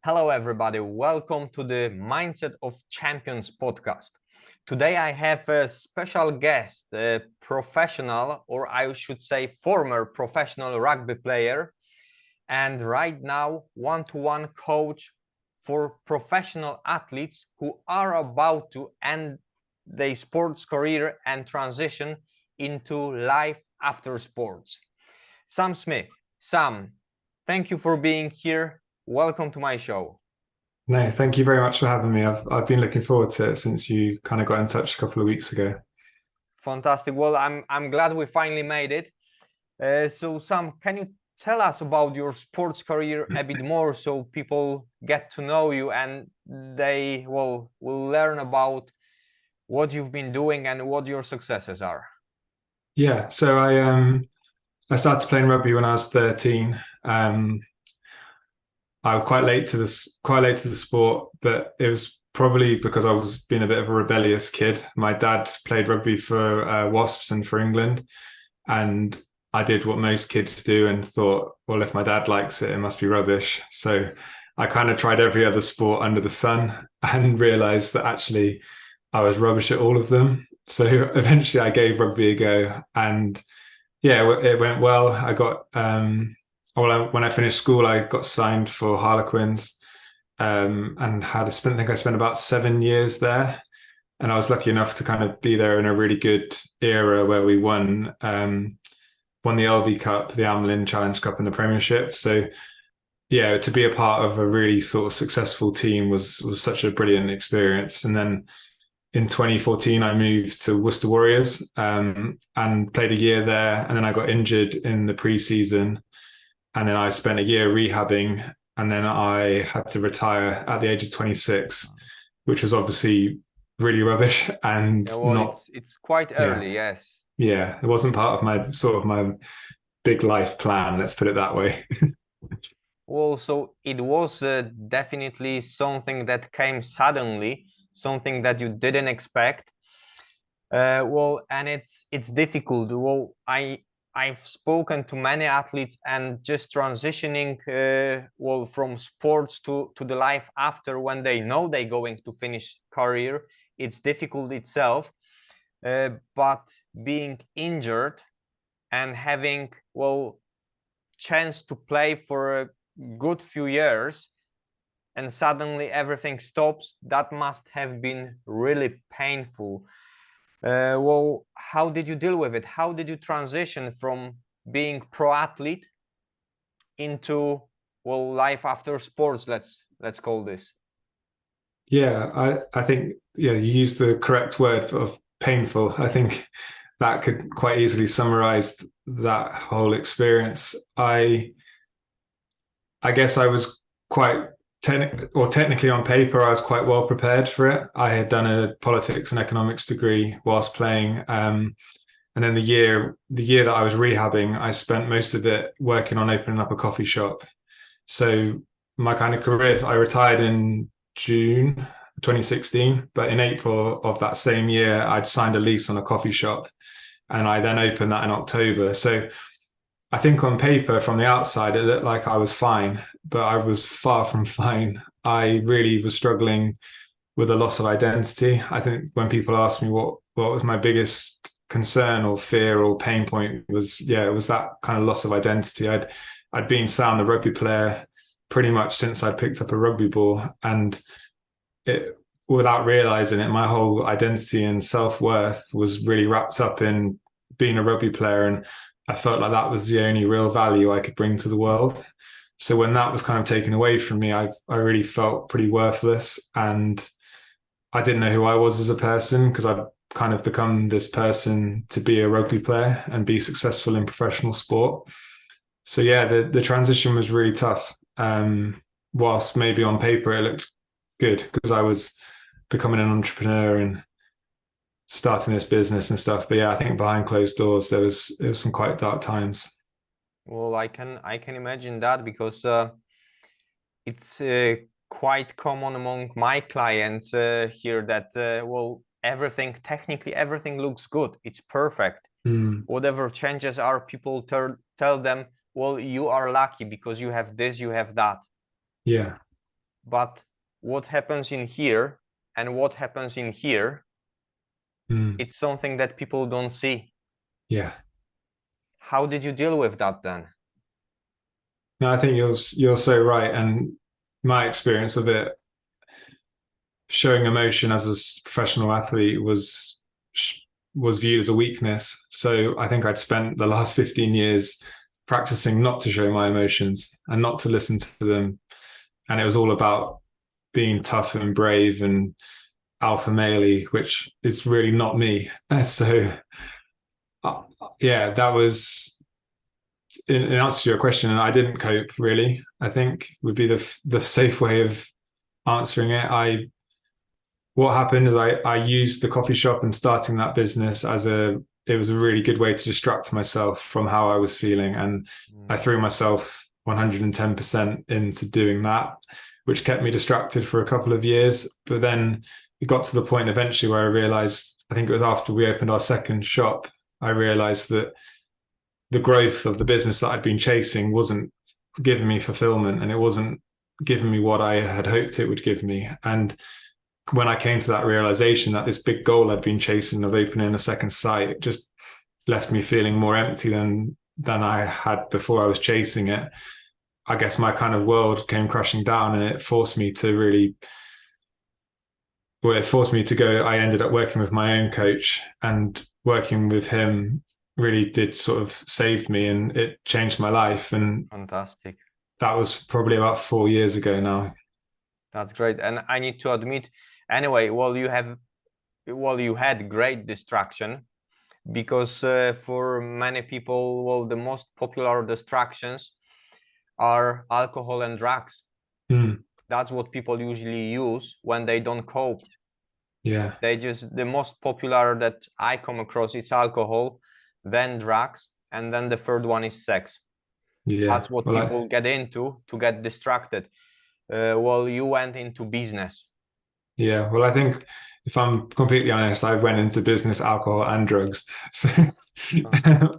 Hello, everybody. Welcome to the Mindset of Champions podcast. Today, I have a special guest, a professional, or I should say, former professional rugby player, and right now, one-to-one coach for professional athletes who are about to end their sports career and transition into life after sports. Sam Smith. Sam, thank you for being here. Welcome to my show. No, thank you very much for having me. I've been looking forward to it since you kind of got in touch a couple of weeks ago. Fantastic. Well, I'm glad we finally made it. So Sam, can you tell us about your sports career a bit more so people get to know you and they will learn about what you've been doing and what your successes are? Yeah, so I started playing rugby when I was 13. I was quite late to the sport, but it was probably because I was being a bit of a rebellious kid. My dad played rugby for Wasps and for England, and I did what most kids do and thought, well, if my dad likes it, it must be rubbish. So I kind of tried every other sport under the sun and realized that actually I was rubbish at all of them. So eventually I gave rugby a go, and yeah, it went well. I got when I finished school, I got signed for Harlequins, and I think I spent about 7 years there, and I was lucky enough to kind of be there in a really good era where we won the LV Cup, the Amlin Challenge Cup, and the Premiership. So yeah, to be a part of a really sort of successful team was such a brilliant experience. And then in 2014, I moved to Worcester Warriors, and played a year there, and then I got injured in the pre-season, and then I spent a year rehabbing, and then I had to retire at the age of 26, which was obviously really rubbish and Yeah, well, not, it's quite yeah, early, yes. yeah, it wasn't part of my big life plan, let's put it that way. Well, so it was definitely something that came suddenly, something that you didn't expect. And it's difficult. I've spoken to many athletes and just transitioning from sports to the life after when they know they're going to finish career, it's difficult itself. But being injured and having chance to play for a good few years and suddenly everything stops, that must have been really painful. How did you deal with it? How did you transition from being pro athlete into life after sports? Let's call this. Yeah, I think yeah, you used the correct word of painful. I think that could quite easily summarize that whole experience. I guess I was quite technically on paper, I was quite well prepared for it. I had done a politics and economics degree whilst playing, and then the year that I was rehabbing, I spent most of it working on opening up a coffee shop. So my kind of career, I retired in June 2016, but in April of that same year, I'd signed a lease on a coffee shop, and I then opened that in October. So I think on paper, from the outside, it looked like I was fine, but I was far from fine. I really was struggling with a loss of identity. I think when people ask me what was my biggest concern or fear or pain point was, yeah, it was that kind of loss of identity. I'd been Sam the rugby player pretty much since I picked up a rugby ball, and it, without realizing it, my whole identity and self-worth was really wrapped up in being a rugby player, and I felt like that was the only real value I could bring to the world. So when that was kind of taken away from me, I really felt pretty worthless, and I didn't know who I was as a person because I'd kind of become this person to be a rugby player and be successful in professional sport. So yeah, the transition was really tough. Whilst maybe on paper it looked good because I was becoming an entrepreneur and starting this business and stuff. But yeah, I think behind closed doors there was some quite dark times. Well, I can imagine that because it's quite common among my clients here that everything looks good. It's perfect. Mm, Whatever changes are, people tell them, well, you are lucky because you have this, you have that. yeah. but what happens in here and what happens in here, it's something that people don't see. Yeah. How did you deal with that then? No, I think you're so right. And my experience of it, showing emotion as a professional athlete was viewed as a weakness. So I think I'd spent the last 15 years practicing not to show my emotions and not to listen to them. And it was all about being tough and brave and alpha male, which is really not me. So yeah, that was in answer to your question. I didn't cope really, I think would be the safe way of answering it. What happened is I used the coffee shop and starting that business it was a really good way to distract myself from how I was feeling. And I threw myself 110% into doing that, which kept me distracted for a couple of years. But then it got to the point eventually where I realized, I think it was after we opened our second shop, I realized that the growth of the business that I'd been chasing wasn't giving me fulfillment, and it wasn't giving me what I had hoped it would give me. And when I came to that realization that this big goal I'd been chasing of opening a second site, it just left me feeling more empty than I had before I was chasing it. I guess my kind of world came crashing down, and it forced me to go. I ended up working with my own coach, and working with him really did sort of saved me, and it changed my life. And Fantastic. that was probably about 4 years ago now. That's great. And I need to admit, anyway, you had great distraction, because for many people, well, the most popular distractions are alcohol and drugs. That's what people usually use when they don't cope. Yeah. The most popular that I come across is alcohol, then drugs, and then the third one is sex. Yeah. That's what people get into to get distracted. Well, you went into business. Yeah. Well, I think if I'm completely honest, I went into business, alcohol, and drugs. So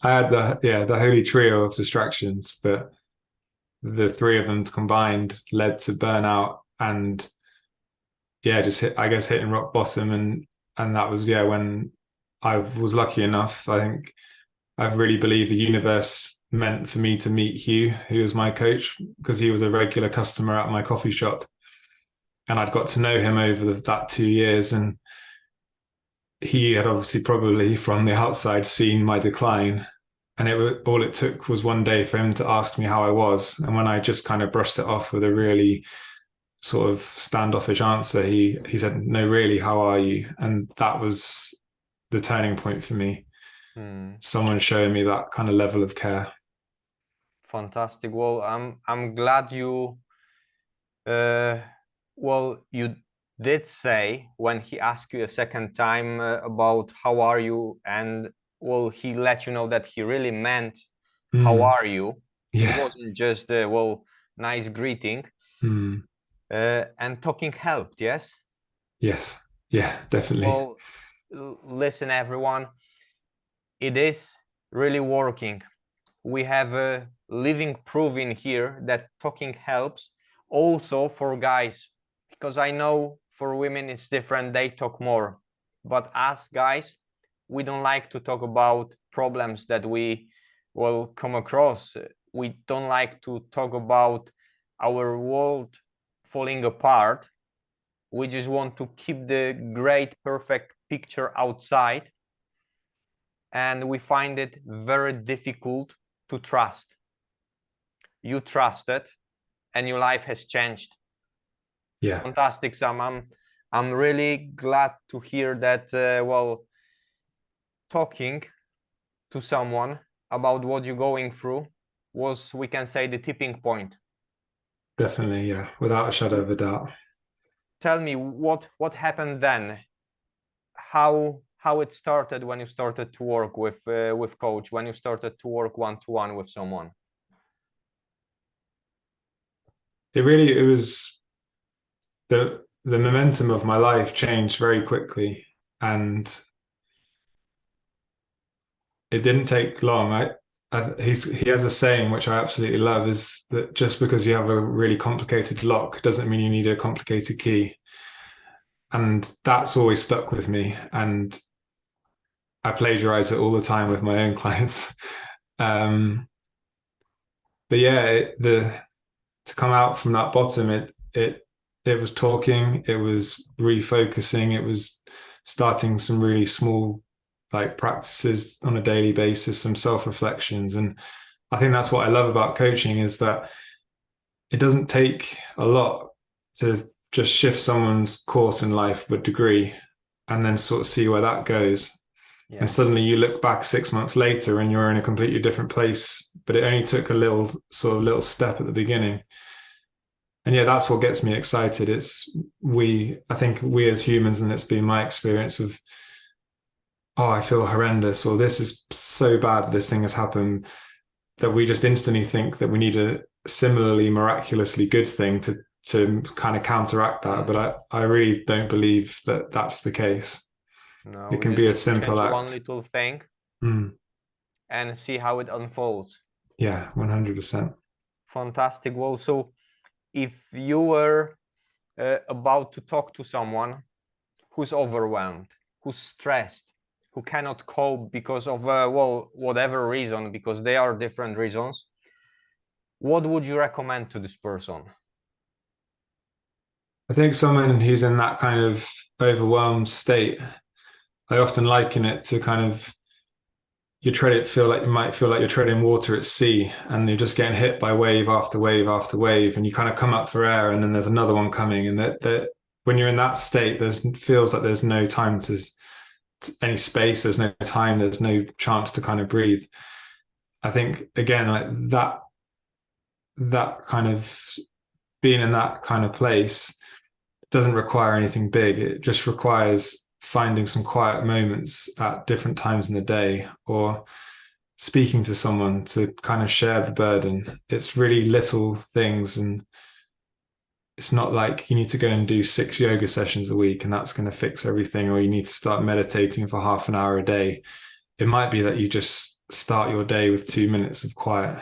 I had the holy trio of distractions, but the three of them combined led to burnout and just hitting rock bottom. And that was, when I was lucky enough. I think I really believe the universe meant for me to meet Hugh, who was my coach, because he was a regular customer at my coffee shop. And I'd got to know him over that 2 years. And he had obviously probably from the outside seen my decline. And all it took was one day for him to ask me how I was. And when I just kind of brushed it off with a really sort of standoffish answer, he said, "No, really, how are you?" And that was the turning point for me. Someone showing me that kind of level of care. Fantastic. Well, I'm glad you you did say when he asked you a second time about how are you, and well, he let you know that he really meant how are you. It wasn't just nice greeting. And talking helped, yes? Yes. Yeah, definitely. Well, listen, everyone, it is really working. We have a living proof in here that talking helps, also for guys, because I know for women it's different, they talk more. But us guys, we don't like to talk about problems that we will come across. We don't like to talk about our world falling apart. We just want to keep the great, perfect picture outside. And we find it very difficult to trust. You trusted, and your life has changed. Yeah. Fantastic, Sam. I'm really glad to hear that. Talking to someone about what you're going through was, we can say, the tipping point. Definitely, yeah, without a shadow of a doubt. Tell me what happened then. How it started when you started to work with coach, when you started to work one-to-one with someone. It was the momentum of my life changed very quickly, and it didn't take long. he has a saying which I absolutely love, is that just because you have a really complicated lock doesn't mean you need a complicated key. And that's always stuck with me. And I plagiarize it all the time with my own clients. Um, but yeah, to come out from that bottom, it was talking, it was refocusing, it was starting some really small like practices on a daily basis, some self-reflections. And I think that's what I love about coaching, is that it doesn't take a lot to just shift someone's course in life with degree and then sort of see where that goes. And Yeah. suddenly you look back 6 months later and you're in a completely different place, but it only took a little step at the beginning. And yeah, that's what gets me excited. I think we as humans, and it's been my experience of, oh, I feel horrendous, or this is so bad, this thing has happened, that we just instantly think that we need a similarly miraculously good thing to kind of counteract that. But I really don't believe that that's the case. No, It we can just be a need to simple change one act. little thing Mm, and see how it unfolds. yeah, 100%. Fantastic. Well, so if you were about to talk to someone who's overwhelmed, who's stressed, who cannot cope because of, well, whatever reason, because they are different reasons, what would you recommend to this person? I think someone who's in that kind of overwhelmed state, I often liken it to kind of you might feel like you're treading water at sea, and you're just getting hit by wave after wave after wave, and you kind of come up for air, and then there's another one coming, and that when you're in that state, there's feels like there's no time to any space, there's no time, there's no chance to kind of breathe. I think again, like that kind of being in that kind of place doesn't require anything big. It just requires finding some quiet moments at different times in the day, or speaking to someone to kind of share the burden. It's really little things, and it's not like you need to go and do 6 yoga sessions a week and that's going to fix everything, or you need to start meditating for half an hour a day. It might be that you just start your day with 2 minutes of quiet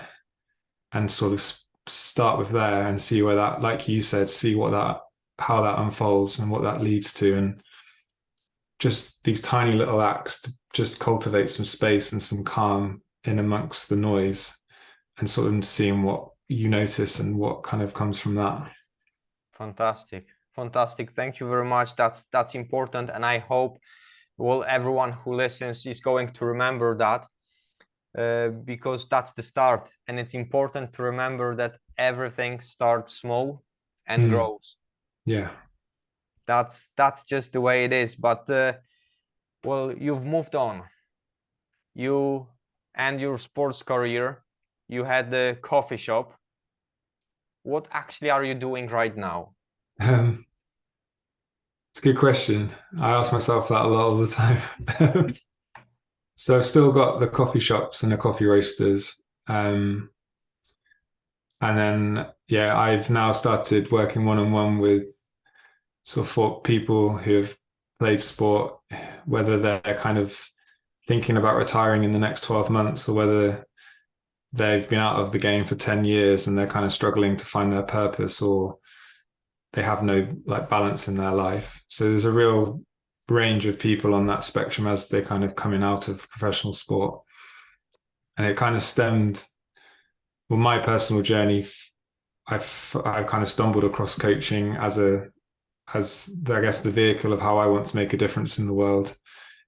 and sort of start with there and see where that, like you said, see how that unfolds and what that leads to. And just these tiny little acts to just cultivate some space and some calm in amongst the noise, and sort of seeing what you notice and what kind of comes from that. Fantastic. Fantastic. Thank you very much. That's important. And I hope, well, everyone who listens is going to remember that, because that's the start. And it's important to remember that everything starts small and grows. Yeah. That's just the way it is. But well, you've moved on. You and your sports career. You had the coffee shop. What actually are you doing right now? Um, it's a good question. I ask myself that a lot of the time. So I've still got the coffee shops and the coffee roasters. And then, yeah, I've now started working one-on-one with sort of for people who have played sport, whether they're kind of thinking about retiring in the next 12 months, or whether they've been out of the game for 10 years and they're kind of struggling to find their purpose, or they have no like balance in their life. So there's a real range of people on that spectrum as they're kind of coming out of professional sport. And it kind of stemmed, well, my personal journey. I've kind of stumbled across coaching as I guess the vehicle of how I want to make a difference in the world.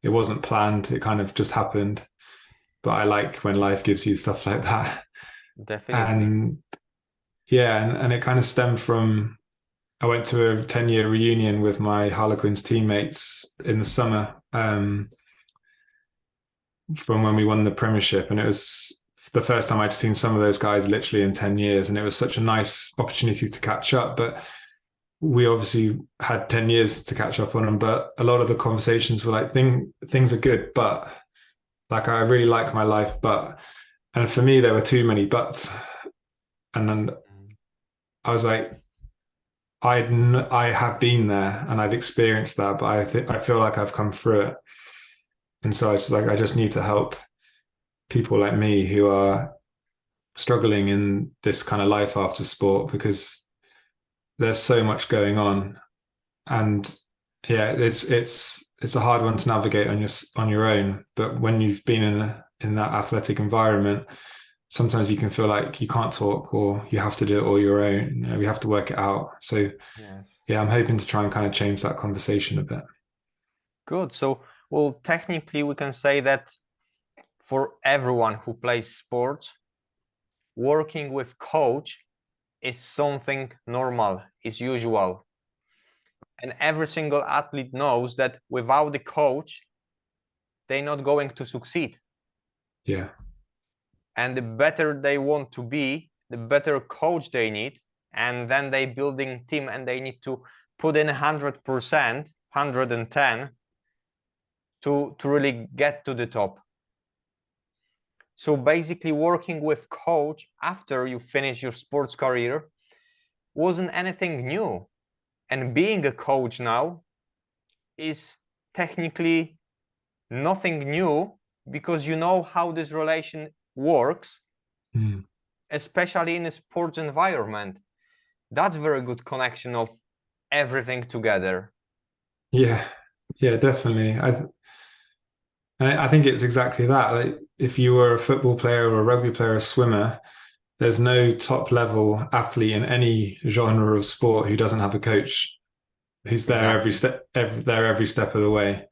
It wasn't planned; it kind of just happened. But I like when life gives you stuff like that. Definitely. And yeah, and it kind of stemmed from, I went to a 10-year reunion with my Harlequins teammates in the summer, from when we won the Premiership, and it was the first time I'd seen some of those guys literally in 10 years, and it was such a nice opportunity to catch up. But we obviously had 10 years to catch up on them, but a lot of the conversations were like, things are good, but like, I really like my life, but, and for me, there were too many buts. And then I was like, I have been there and I've experienced that, but I feel like I've come through it. And so I just need to help people like me who are struggling in this kind of life after sport, because there's so much going on. And yeah, it's a hard one to navigate on your own. But when you've been in that athletic environment, sometimes you can feel like you can't talk, or you have to do it all your own. You know, we have to work it out. So Yes. yeah, I'm hoping to try and kind of change that conversation a bit. Good. So, well, technically, we can say that for everyone who plays sports, working with coach is something normal, is usual. And every single athlete knows that without the coach, they're not going to succeed. Yeah. And the better they want to be, the better coach they need. And then they building team and they need to put in 100%, 110 to really get to the top. So basically working with coach after you finish your sports career wasn't anything new. And being a coach now is technically nothing new because you know how this relation works, especially in a sports environment. That's very good connection of everything together. Yeah. Yeah, definitely. I think it's exactly that. Like if you were a football player or a rugby player, or a swimmer, there's no top level athlete in any genre of sport who doesn't have a coach who's there Exactly. every step of the way.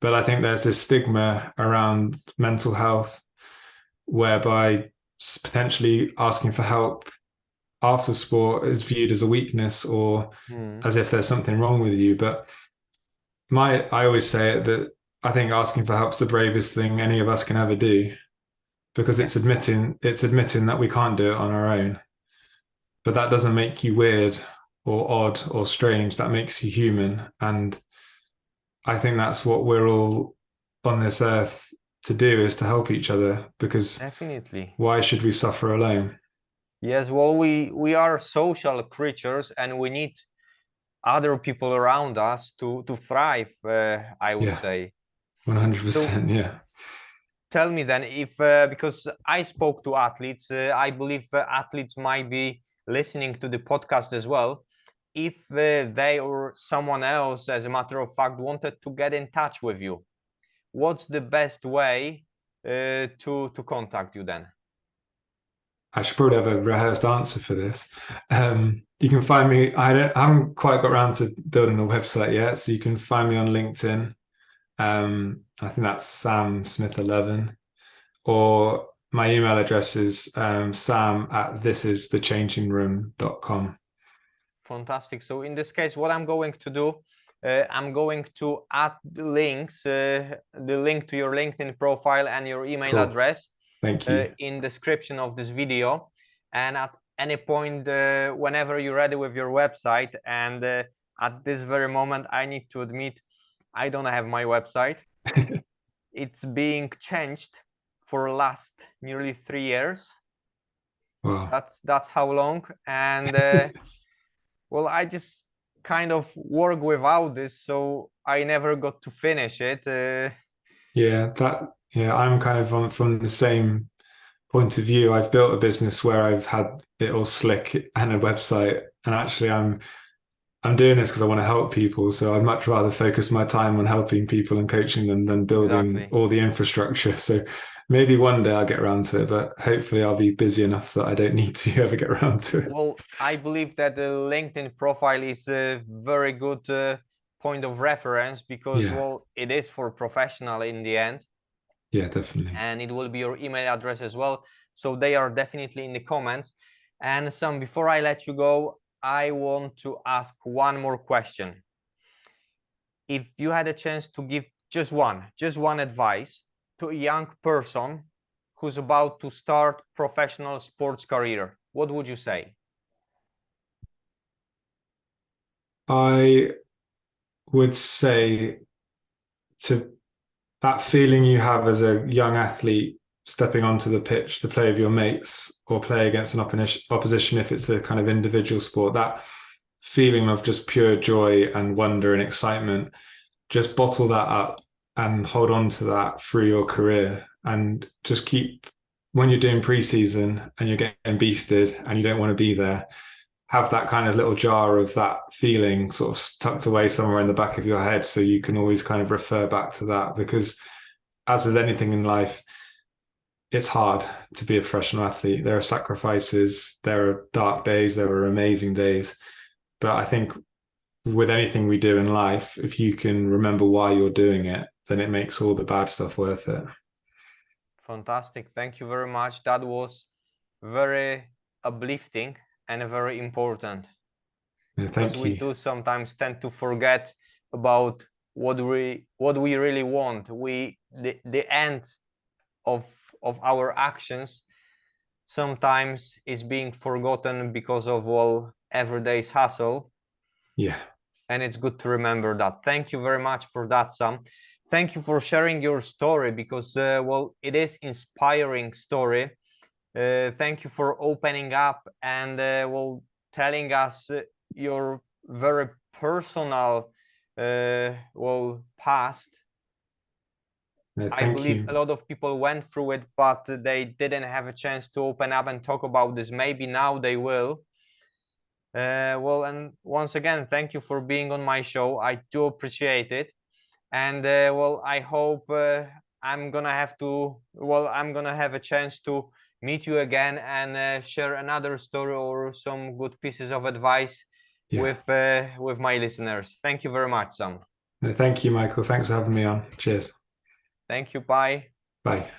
But I think there's this stigma around mental health whereby potentially asking for help after sport is viewed as a weakness, or as if there's something wrong with you. But I always say it that I think asking for help is the bravest thing any of us can ever do, because Yes. it's admitting that we can't do it on our own. But that doesn't make you weird or odd or strange. That makes you human. And I think that's what we're all on this earth to do, is to help each other, because Definitely. why should we suffer alone? Yes, well, we are social creatures and we need other people around us to thrive, I would Yeah, say. So 100%. Yeah. tell me then if because I spoke to athletes, I believe athletes might be listening to the podcast as well. If they or someone else, as a matter of fact, wanted to get in touch with you, what's the best way to contact you then? I should probably have a rehearsed answer for this. You can find me. I haven't quite got around to building a website yet, so you can find me on LinkedIn. I think that's Sam Smith 11, or my email address is sam at thisisthechangingroom.com. Fantastic. So in this case, what I'm going to do, I'm going to add the link to your LinkedIn profile and your email Cool. address Thank you. in description of this video. And at any point, whenever you're ready with your website, and at this very moment, I need to admit, I don't have my website. It's being changed for last nearly 3 years. Wow. That's how long. And well, I just kind of work without this, so I never got to finish it. Yeah, I'm kind of from the same point of view. I've built a business where I've had it all slick and a website, and actually I'm doing this because I want to help people. So I'd much rather focus my time on helping people and coaching them than building Exactly. all the infrastructure. So maybe one day I'll get around to it, but hopefully I'll be busy enough that I don't need to ever get around to it. Well, I believe that the LinkedIn profile is a very good point of reference because, Yeah, well, it is for professional in the end, yeah, definitely. and it will be your email address as well. So they are definitely in the comments. And Sam, before I let you go, I want to ask one more question. If you had a chance to give just one advice to a young person who's about to start professional sports career, what would you say? I would say to that feeling you have as a young athlete stepping onto the pitch to play with your mates or play against an opposition if it's a kind of individual sport, that feeling of just pure joy and wonder and excitement, just bottle that up and hold on to that through your career. and just keep, when you're doing preseason and you're getting beasted and you don't want to be there, have that kind of little jar of that feeling sort of tucked away somewhere in the back of your head, so you can always kind of refer back to that. Because as with anything in life, it's hard to be a professional athlete. There are sacrifices, there are dark days, there are amazing days. But I think with anything we do in life, if you can remember why you're doing it, then it makes all the bad stuff worth it. Fantastic. Thank you very much. That was very uplifting and very important, Yeah, because thank we you. do sometimes tend to forget about what we really want. The end of our actions sometimes is being forgotten because of, well, everyday's hustle, Yeah. and it's good to remember that. Thank you very much for that, Sam. Thank you for sharing your story, because well, it is inspiring story. Thank you for opening up and well, telling us your very personal well, past. No, I thank believe a you. lot of people went through it, but they didn't have a chance to open up and talk about this. Maybe now they will. Well, and once again, thank you for being on my show. I do appreciate it. And well, I hope I'm gonna have a chance to meet you again and share another story or some good pieces of advice Yeah. with my listeners. Thank you very much, Sam. No, thank you, Michael. Thanks for having me on. Cheers. Thank you. Bye. Bye.